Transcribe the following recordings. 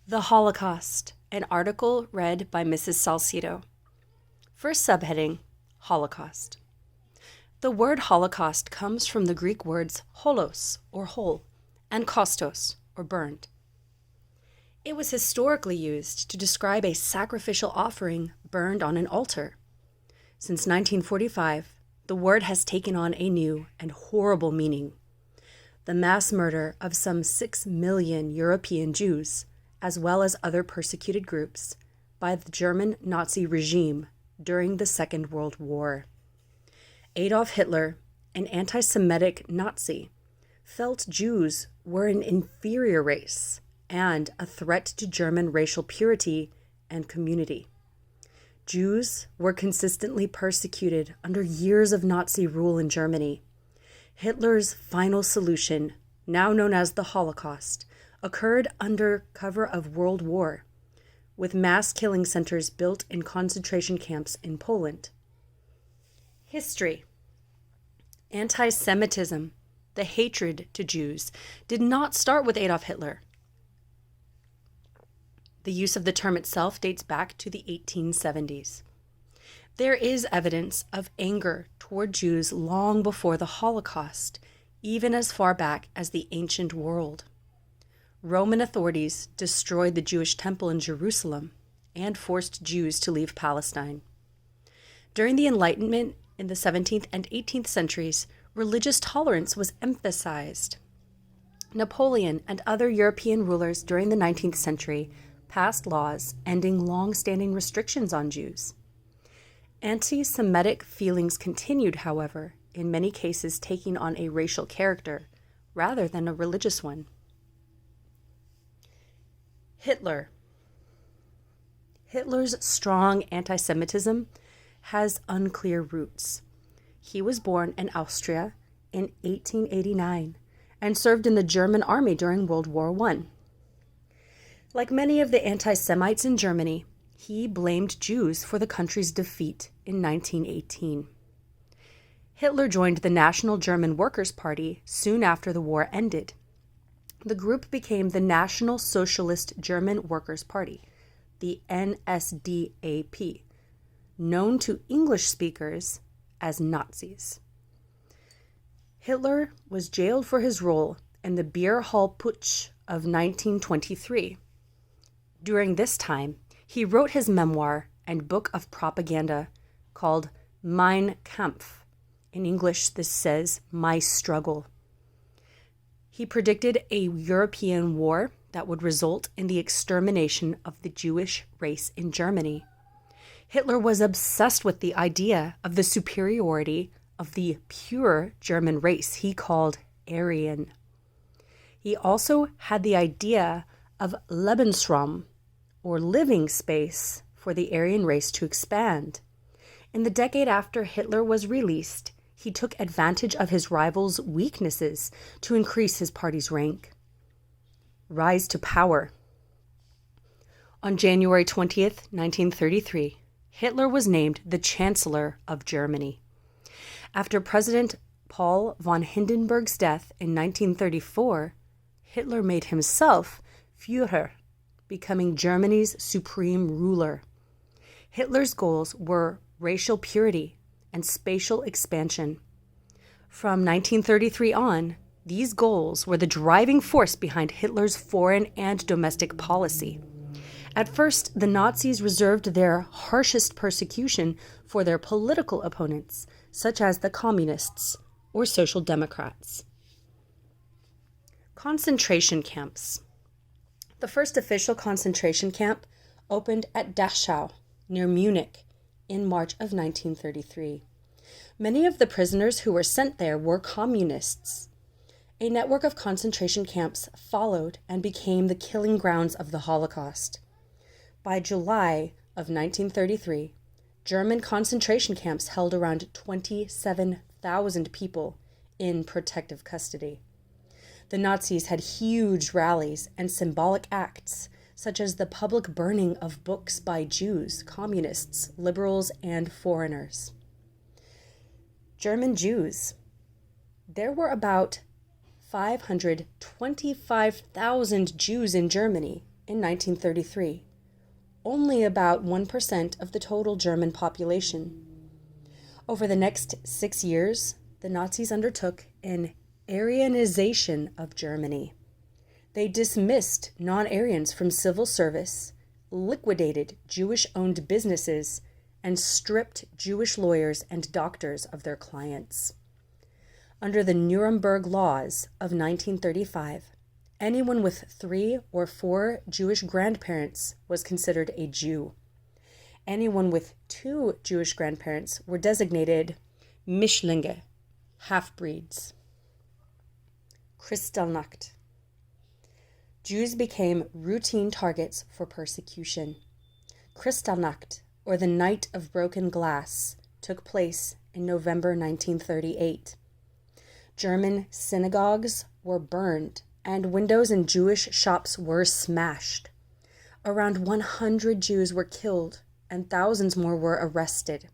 The Holocaust, an article read by Mrs. Salcedo. First subheading, Holocaust. The word Holocaust comes from the Greek words holos, or whole, and kostos, or burned. It was historically used to describe a sacrificial offering burned on an altar. Since 1945, the word has taken on a new and horrible meaning: the mass murder of some 6 million European Jews, as well as other persecuted groups, by the German Nazi regime during the Second World War. Adolf Hitler, an anti-Semitic Nazi, felt Jews were an inferior race and a threat to German racial purity and community. Jews were consistently persecuted under years of Nazi rule in Germany. Hitler's final solution, now known as the Holocaust, occurred under cover of World War, with mass killing centers built in concentration camps in Poland. History. Anti-Semitism, the hatred to Jews, did not start with Adolf Hitler. The use of the term itself dates back to the 1870s. There is evidence of anger toward Jews long before the Holocaust, even as far back as the ancient world. Roman authorities destroyed the Jewish temple in Jerusalem and forced Jews to leave Palestine. During the Enlightenment in the 17th and 18th centuries, religious tolerance was emphasized. Napoleon and other European rulers during the 19th century passed laws ending long-standing restrictions on Jews. Anti-Semitic feelings continued, however, in many cases taking on a racial character rather than a religious one. Hitler. Hitler's strong anti-Semitism has unclear roots. He was born in Austria in 1889 and served in the German army during World War I. Like many of the anti-Semites in Germany, he blamed Jews for the country's defeat in 1918. Hitler joined the National German Workers' Party soon after the war ended. The group became the National Socialist German Workers' Party, the NSDAP, known to English speakers as Nazis. Hitler was jailed for his role in the Beer Hall Putsch of 1923. During this time, he wrote his memoir and book of propaganda called Mein Kampf. In English, this says, My Struggle. He predicted a European war that would result in the extermination of the Jewish race in Germany. Hitler was obsessed with the idea of the superiority of the pure German race he called Aryan. He also had the idea of Lebensraum, or living space, for the Aryan race to expand. In the decade after Hitler was released, he took advantage of his rivals' weaknesses to increase his party's rank. Rise to power. On January 20th, 1933, Hitler was named the Chancellor of Germany. After President Paul von Hindenburg's death in 1934, Hitler made himself Führer, becoming Germany's supreme ruler. Hitler's goals were racial purity and spatial expansion. From 1933 on, these goals were the driving force behind Hitler's foreign and domestic policy. At first, the Nazis reserved their harshest persecution for their political opponents, such as the Communists or Social Democrats. Concentration camps. The first official concentration camp opened at Dachau, near Munich, in March of 1933. Many of the prisoners who were sent there were communists. A network of concentration camps followed and became the killing grounds of the Holocaust. By July of 1933, German concentration camps held around 27,000 people in protective custody. The Nazis had huge rallies and symbolic acts, such as the public burning of books by Jews, communists, liberals, and foreigners. German Jews. There were about 525,000 Jews in Germany in 1933, only about 1% of the total German population. Over the next 6 years, the Nazis undertook an Aryanization of Germany. They dismissed non-Aryans from civil service, liquidated Jewish-owned businesses, and stripped Jewish lawyers and doctors of their clients. Under the Nuremberg Laws of 1935, anyone with 3 or 4 Jewish grandparents was considered a Jew. Anyone with 2 Jewish grandparents were designated Mischlinge, half-breeds. Kristallnacht. Jews became routine targets for persecution. Kristallnacht, or the Night of Broken Glass, took place in November 1938. German synagogues were burned and windows in Jewish shops were smashed. Around 100 Jews were killed and thousands more were arrested.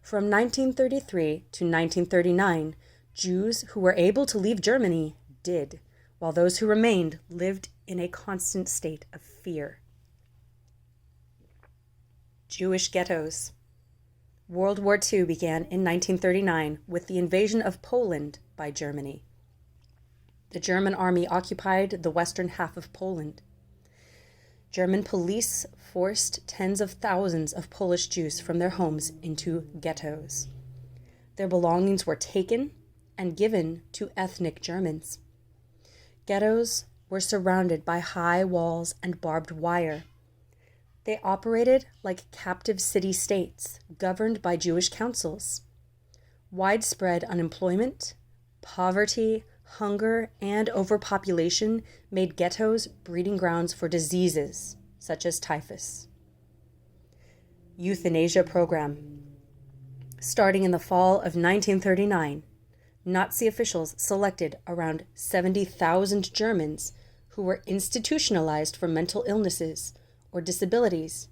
From 1933 to 1939, Jews who were able to leave Germany did, while those who remained lived in a constant state of fear. Jewish ghettos. World War II began in 1939 with the invasion of Poland by Germany. The German army occupied the western half of Poland. German police forced tens of thousands of Polish Jews from their homes into ghettos. Their belongings were taken and given to ethnic Germans. Ghettos were surrounded by high walls and barbed wire. They operated like captive city-states governed by Jewish councils. Widespread unemployment, poverty, hunger, and overpopulation made ghettos breeding grounds for diseases such as typhus. Euthanasia program. Starting in the fall of 1939, Nazi officials selected around 70,000 Germans who were institutionalized for mental illnesses or disabilities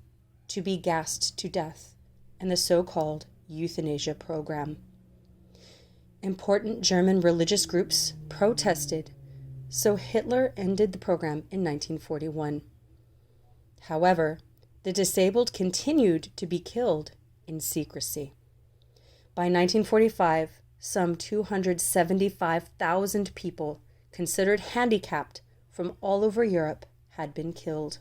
to be gassed to death in the so-called euthanasia program. Important German religious groups protested, so Hitler ended the program in 1941. However, the disabled continued to be killed in secrecy. By 1945, some 275,000 people considered handicapped from all over Europe had been killed.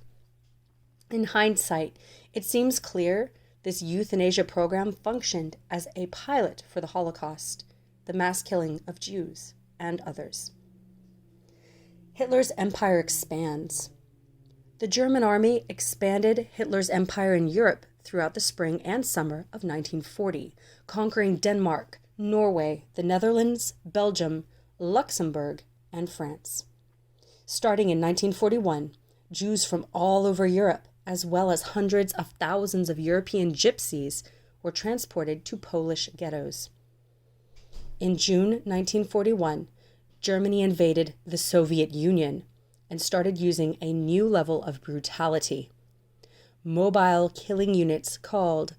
In hindsight, it seems clear this euthanasia program functioned as a pilot for the Holocaust, the mass killing of Jews and others. Hitler's empire expands. The German army expanded Hitler's empire in Europe throughout the spring and summer of 1940, conquering Denmark, Norway, the Netherlands, Belgium, Luxembourg, and France. Starting in 1941, Jews from all over Europe, as well as hundreds of thousands of European gypsies, were transported to Polish ghettos. In June 1941, Germany invaded the Soviet Union and started using a new level of brutality. Mobile killing units called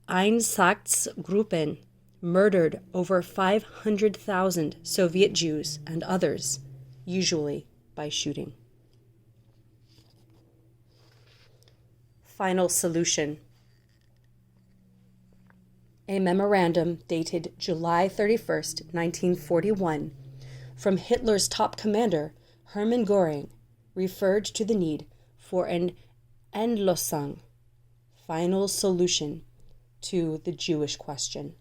Einsatzgruppen murdered over 500,000 Soviet Jews and others, usually by shooting. Final solution. A memorandum dated July 31st, 1941, from Hitler's top commander, Hermann Göring, referred to the need for an Endlösung, final solution, to the Jewish question.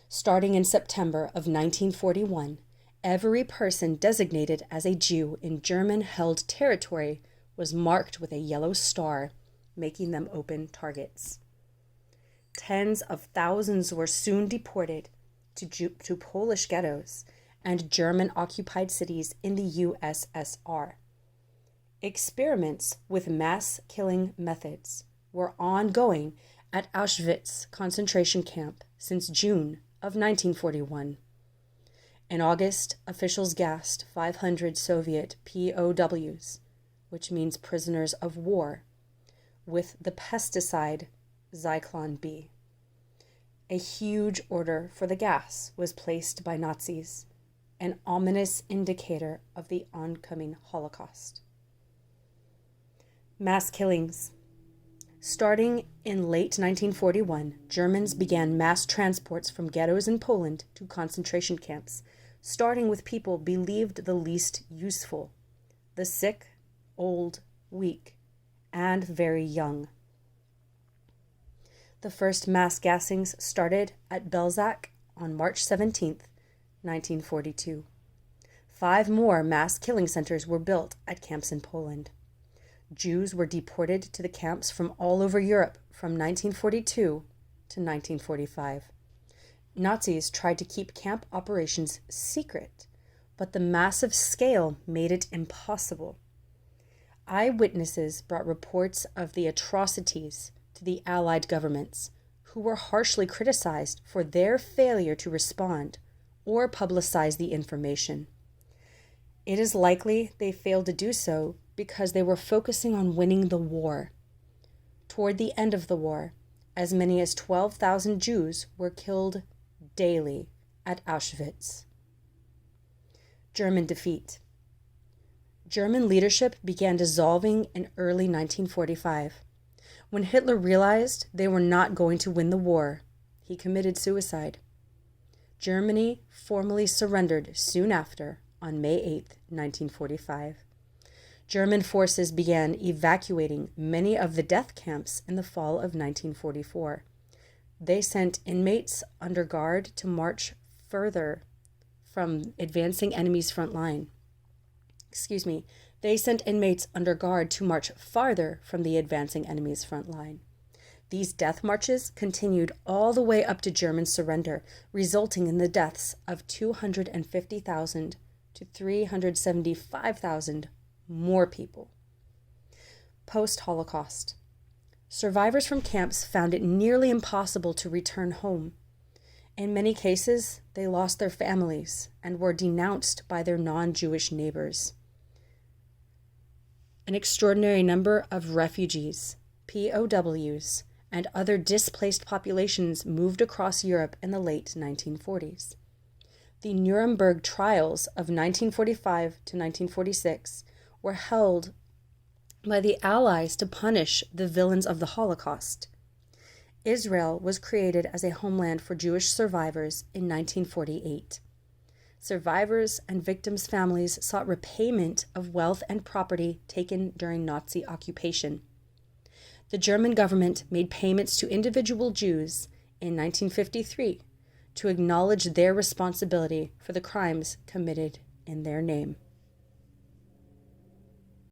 Starting in September of 1941, every person designated as a Jew in German-held territory was marked with a yellow star, making them open targets. Tens of thousands were soon deported to Polish ghettos and German-occupied cities in the USSR. Experiments with mass killing methods were ongoing at Auschwitz concentration camp since June of 1941. In August, officials gassed 500 Soviet POWs, which means prisoners of war, with the pesticide Zyklon B. A huge order for the gas was placed by Nazis, an ominous indicator of the oncoming Holocaust. Mass killings. Starting in late 1941, Germans began mass transports from ghettos in Poland to concentration camps, starting with people believed the least useful: the sick, old, weak, and very young. The first mass gassings started at Belzec on March 17, 1942. 5 more mass killing centers were built at camps in Poland. Jews were deported to the camps from all over Europe from 1942 to 1945. Nazis tried to keep camp operations secret, but the massive scale made it impossible. Eyewitnesses brought reports of the atrocities to the Allied governments, who were harshly criticized for their failure to respond or publicize the information. It is likely they failed to do so because they were focusing on winning the war. Toward the end of the war, as many as 12,000 Jews were killed daily at Auschwitz. German defeat. German leadership began dissolving in early 1945. When Hitler realized they were not going to win the war, he committed suicide. Germany formally surrendered soon after, on May 8, 1945. German forces began evacuating many of the death camps in the fall of 1944. They sent inmates under guard to march further from advancing enemy's front line. They sent inmates under guard to march farther from the advancing enemy's front line. These death marches continued all the way up to German surrender, resulting in the deaths of 250,000 to 375,000 more people. Post-Holocaust. Survivors from camps found it nearly impossible to return home. In many cases, they lost their families and were denounced by their non-Jewish neighbors. An extraordinary number of refugees, POWs, and other displaced populations moved across Europe in the late 1940s. The Nuremberg trials of 1945 to 1946 were held by the Allies to punish the villains of the Holocaust. Israel was created as a homeland for Jewish survivors in 1948. Survivors and victims' families sought repayment of wealth and property taken during Nazi occupation. The German government made payments to individual Jews in 1953 to acknowledge their responsibility for the crimes committed in their name.